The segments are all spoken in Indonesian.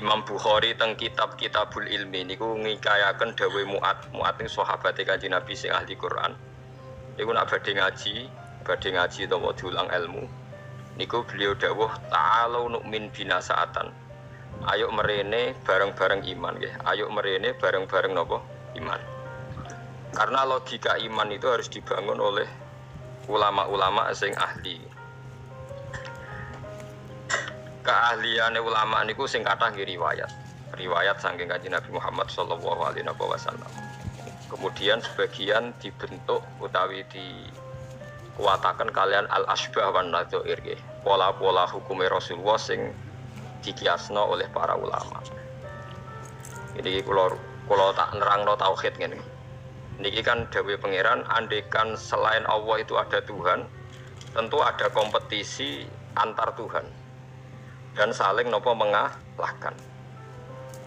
Imam Bukhari teng kitabul ilmi niku ngikayaken dawuh Mu'ad ing sahabate Kanjeng Nabi sing ahli Quran. Niku nak badhe ngaji utawa diulang ilmu. Niku beliau dawuh ta'alu nu'min bina sa'atan. Ayo merene bareng-bareng iman nggih. Ayo merene bareng-bareng napa? Iman. Karena logika iman itu harus dibangun oleh ulama-ulama sing ahli. Keahliane ulama niku sing kathah nggih riwayat saking Kanjeng Nabi Muhammad sallallahu alaihi wasallam. Kemudian sebagian dibentuk utawi dikuatakan kalian al-asbah wan nadzair nggih. Pola-pola hukume Rasulullah sing dikiasno oleh para ulama. Ini kula tak nerangno tauhid ngene. Niki kan dawuh pangeran andekan selain Allah itu ada Tuhan, tentu ada kompetisi antar Tuhan. Dan saling nopo mengalahkan.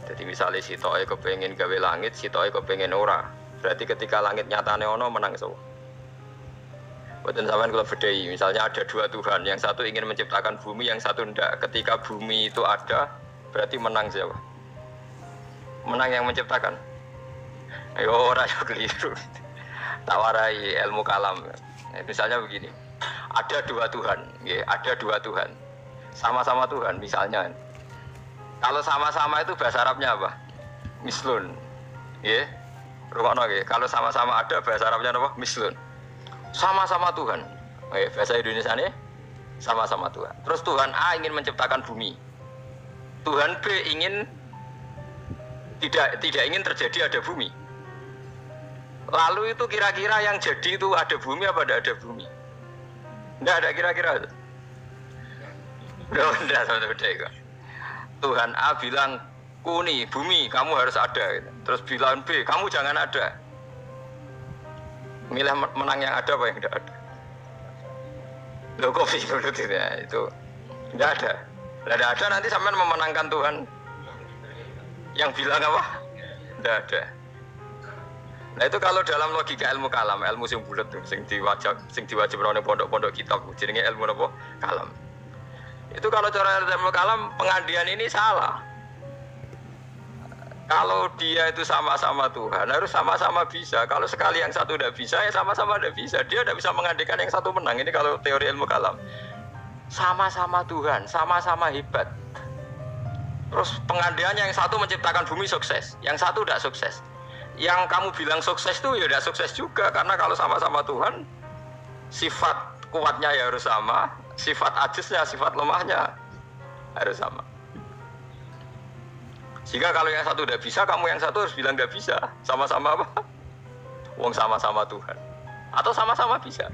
Jadi misalnya sitoke kepengin gawe langit, sitoke kepengin ora. Berarti ketika langit nyatane ono menang sapa? Boten sampean kula bedhei, misalnya ada dua Tuhan, yang satu ingin menciptakan bumi, yang satu ndak. Ketika bumi itu ada, berarti menang siapa? Menang yang menciptakan. Ayo ora yo keliru. Tak warai ilmu kalam. Misalnya begini. Ada dua Tuhan, nggih, ada dua Tuhan. Sama-sama Tuhan misalnya. Kalau sama-sama itu bahasa Arabnya apa? Mislun. Nggih. Rungokno nggih. Kalau sama-sama ada bahasa Arabnya apa? Mislun. Sama-sama Tuhan. Nggih, bahasa Indonesiane sama-sama Tuhan. Terus Tuhan A ingin menciptakan bumi. Tuhan B ingin tidak ingin terjadi ada bumi. Lalu itu kira-kira yang jadi itu ada bumi apa tidak ada bumi? Tidak ada kira-kira itu. Tidak sama beda. Tuhan A bilang kuni bumi kamu harus ada. Terus bilang B kamu jangan ada. Milih menang yang ada apa yang tidak ada? Loh kok bingung ya itu tidak ada. Tidak ada nanti sampai memenangkan Tuhan. Yang bilang apa? Tidak ada. Nah itu kalau dalam logika ilmu kalam, ilmu sing bulet sing diwajib ora pondok-pondok kitab jenenge ilmu apa? Kalam. Itu kalau cara ilmu kalam pengandian ini salah. Kalau dia itu sama-sama Tuhan harus sama-sama bisa. Kalau sekali yang satu tidak bisa ya sama-sama tidak bisa. Dia tidak bisa mengandikan yang satu menang. Ini kalau teori ilmu kalam. Sama-sama Tuhan, sama-sama hebat. Terus pengandiannya yang satu menciptakan bumi sukses, yang satu tidak sukses. Yang kamu bilang sukses itu ya tidak sukses juga karena kalau sama-sama Tuhan sifat kuatnya ya harus sama, sifat ajiznya, sifat lemahnya harus sama. Sehingga kalau yang satu tidak bisa, kamu yang satu harus bilang tidak bisa. Sama-sama apa? Wong sama-sama Tuhan. Atau sama-sama bisa.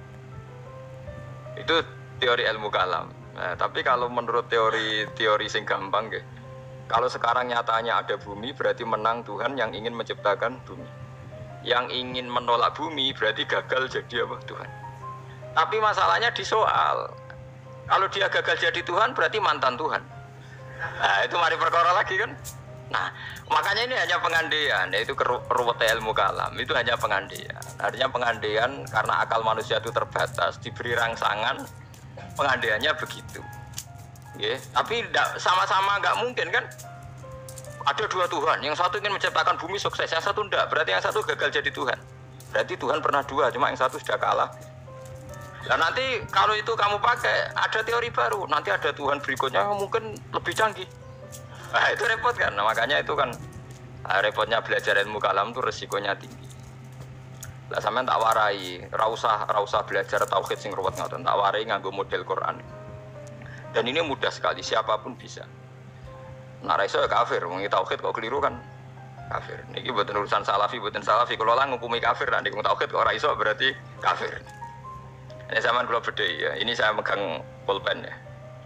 Itu teori ilmu kalam. Nah, tapi kalau menurut teori sing gampang, kalau sekarang nyatanya ada bumi, berarti menang Tuhan yang ingin menciptakan bumi. Yang ingin menolak bumi, berarti gagal jadi apa? Tuhan. Tapi masalahnya di soal. Kalau dia gagal jadi Tuhan, berarti mantan Tuhan. Nah, itu mari perkara lagi kan? Nah, makanya ini hanya pengandaian, yaitu ruwet ilmu kalam. Itu hanya pengandaian. Artinya pengandaian karena akal manusia itu terbatas, diberi rangsangan, pengandaiannya begitu. Yeah. Tapi sama-sama nggak mungkin kan? Ada dua Tuhan, yang satu ingin menciptakan bumi sukses, yang satu enggak. Berarti yang satu gagal jadi Tuhan. Berarti Tuhan pernah dua, cuma yang satu sudah kalah. Dan nanti kalau itu kamu pakai, ada teori baru. Nanti ada Tuhan berikutnya mungkin lebih canggih. Nah itu repot kan, nah, makanya itu kan repotnya belajar ilmu kalam itu resikonya tinggi. Lah sampean tak warai, ra usah belajar tauhid sing ruwet ngoten, tak warai nganggo model Quran. Dan ini mudah sekali, siapapun bisa. Nah ra iso ya kafir, wong tauhid kok keliru kan kafir. Niki mboten urusan salafi, kalau lah ngukumi kafir, nanti ngomong tauhid kok ora iso berarti kafir. Ini sampean kula bedhei ya, ini saya megang pulpen ya.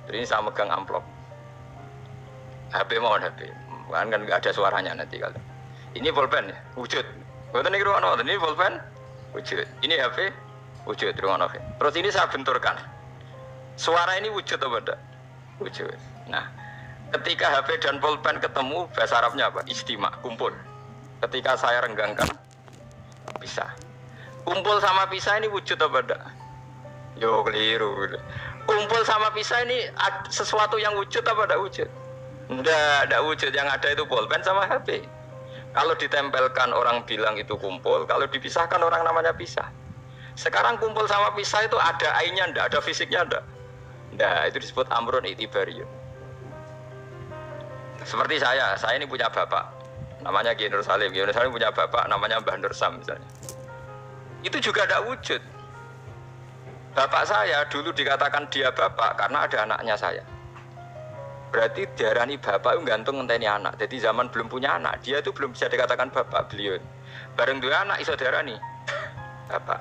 Jadi ini saya megang amplop. HP mohon HP, kan nggak ada suaranya nanti kalau. Ini pulpen ya, wujud. Bukan ini ruang ini pulpen, wujud. Ini HP, wujud ruang HP. Terus ini saya benturkan. Suara ini wujud atau tidak? Wujud. Nah, ketika HP dan pulpen ketemu, bahasa Arabnya apa? Istima, kumpul. Ketika saya renggangkan, pisah. Kumpul sama pisah ini wujud atau tidak? Yo keliru. Kumpul sama pisah ini sesuatu yang wujud apa tidak wujud? Ndak wujud, yang ada itu pulpen sama HP. Kalau ditempelkan orang bilang itu kumpul, kalau dipisahkan orang namanya pisah. Sekarang kumpul sama pisah itu ada ainnya ndak, ada fisiknya ndak. Ndak, itu disebut amrun itibariun. Seperti saya ini punya bapak, namanya Kiai Nur Salim. Kiai Nur Salim punya bapak, namanya Mbah Nur Sam misalnya. Itu juga ndak wujud. Bapak saya dulu dikatakan dia bapak karena ada anaknya saya. Berarti diarani bapak itu gantung ngenteni anak. Jadi zaman belum punya anak, dia itu belum bisa dikatakan bapak beliau. Bareng dua anak iso diarani bapak.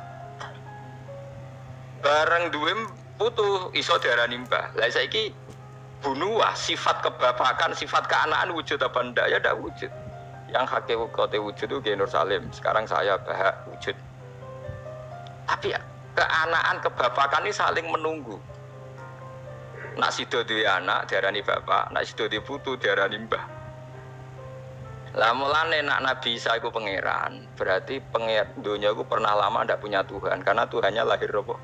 Bareng dua putu iso diarani mbah. Lah saiki bunuh sifat kebapakan, sifat keanaan wujud apa ndak? Ya ndak wujud. Yang hakikate wujud itu Kiai Nur Salim. Sekarang saya Bahak wujud. Tapi keanaan kebapakan ini saling menunggu. Nak sido duwe anak diarani bapak, nak sido duwe putu diarani mbah. Lah mulane nak Nabi Isa iku pangeran, berarti dunia iku pernah lama ndak punya Tuhan karena Tuhannya lahir apa?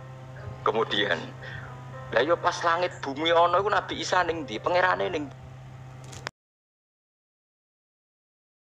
Kemudian. Lah yo pas langit bumi ono iku Nabi Isa ning ndi? Pangerane ning